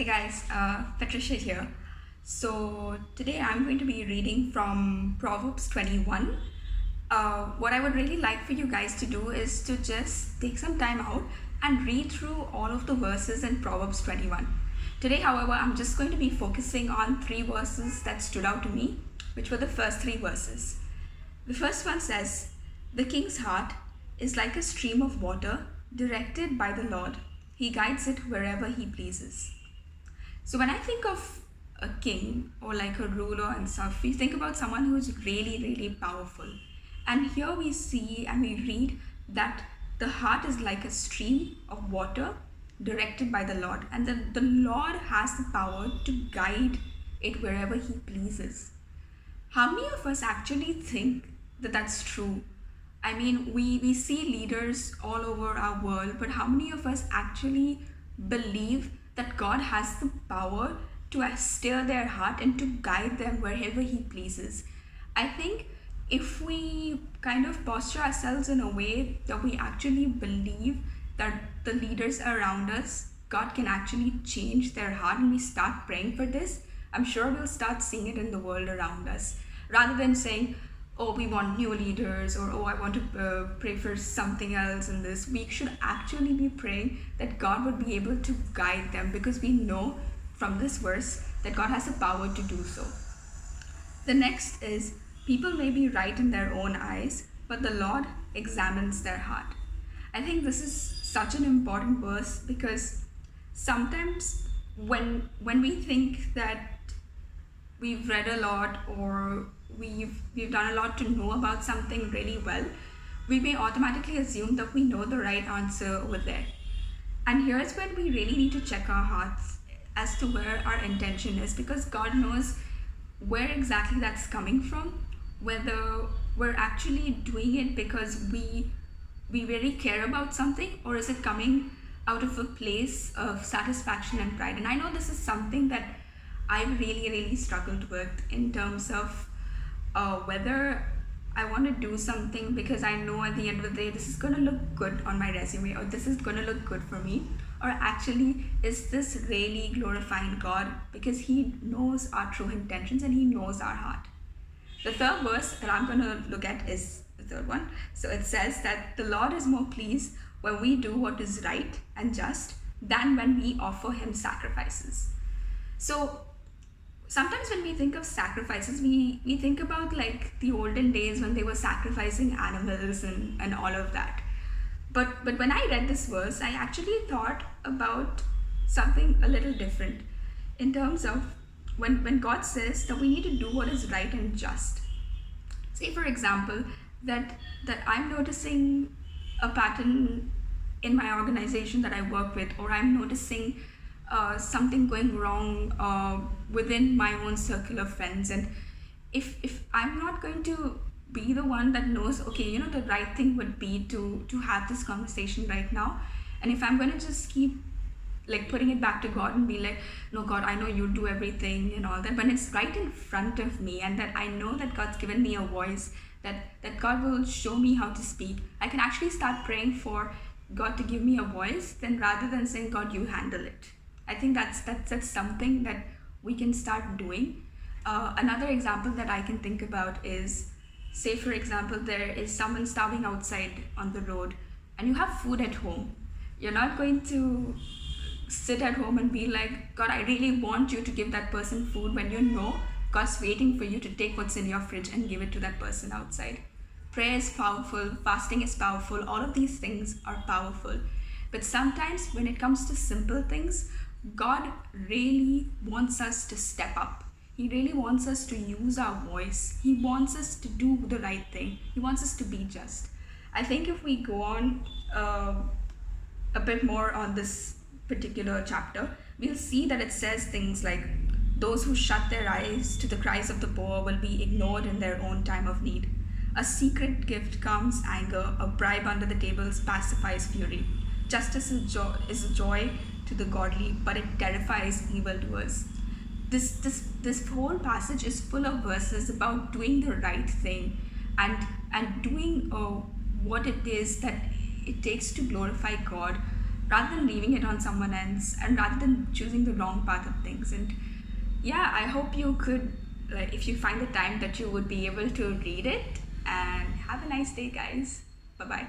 Hi guys, Patricia here. So today I'm going to be reading from Proverbs 21. What I would really like for you guys to do is to just take some time out and read through all of the verses in Proverbs 21. Today, however, I'm just going to be focusing on three verses that stood out to me, which were the first three verses. The first one says, "The king's heart is like a stream of water directed by the Lord. He guides it wherever he pleases." So when I think of a king or like a ruler and stuff, we think about someone who is really, really powerful. And here we see and we read that the heart is like a stream of water directed by the Lord, and the Lord has the power to guide it wherever he pleases. How many of us actually think that that's true? I mean, we see leaders all over our world, but how many of us actually believe that God has the power to steer their heart and to guide them wherever He pleases? I think if we kind of posture ourselves in a way that we actually believe that the leaders around us, God can actually change their heart, and we start praying for this, I'm sure we'll start seeing it in the world around us. Rather than saying, oh, we want new leaders, or oh, I want to pray for something else in this, we should actually be praying that God would be able to guide them, because we know from this verse that God has the power to do so. The next is, people may be right in their own eyes, but the Lord examines their heart. I think this is such an important verse, because sometimes when we think that we've read a lot, or we've done a lot to know about something really well, we may automatically assume that we know the right answer over there. And here's when we really need to check our hearts as to where our intention is, because God knows where exactly that's coming from, whether we're actually doing it because we really care about something, or is it coming out of a place of satisfaction and pride. And I know this is something that I've really struggled with in terms of whether I want to do something because I know at the end of the day this is going to look good on my resume, or this is going to look good for me, or actually is this really glorifying God, because He knows our true intentions and He knows our heart. The third verse that I'm going to look at is the third one. So it says that the Lord is more pleased when we do what is right and just than when we offer Him sacrifices. So sometimes when we think of sacrifices, we think about like the olden days when they were sacrificing animals and all of that. But when I read this verse, I actually thought about something a little different, in terms of when God says that we need to do what is right and just. Say for example that I'm noticing a pattern in my organization that I work with, or I'm noticing something going wrong within my own circle of friends, and if I'm not going to be the one that knows, okay, the right thing would be to have this conversation right now, and if I'm going to just keep like putting it back to God and be like, no God, I know you do everything and all that, when it's right in front of me and that I know that God's given me a voice, that God will show me how to speak, I can actually start praying for God to give me a voice, then rather than saying, God, you handle it. I think that's something that we can start doing. Another example that I can think about is, say for example, there is someone starving outside on the road and you have food at home. You're not going to sit at home and be like, God, I really want you to give that person food, when you know God's waiting for you to take what's in your fridge and give it to that person outside. Prayer is powerful, fasting is powerful, all of these things are powerful. But sometimes when it comes to simple things, God really wants us to step up. He really wants us to use our voice. He wants us to do the right thing. He wants us to be just. I think if we go on a bit more on this particular chapter, we'll see that it says things like, those who shut their eyes to the cries of the poor will be ignored in their own time of need. A secret gift calms anger, a bribe under the tables pacifies fury. Justice is a joy to the godly, but it terrifies evildoers. This whole passage is full of verses about doing the right thing and doing what it is that it takes to glorify God, rather than leaving it on someone else, and rather than choosing the wrong path of things. And yeah, I hope you could, like, if you find the time, that you would be able to read it. And have a nice day, guys. Bye bye.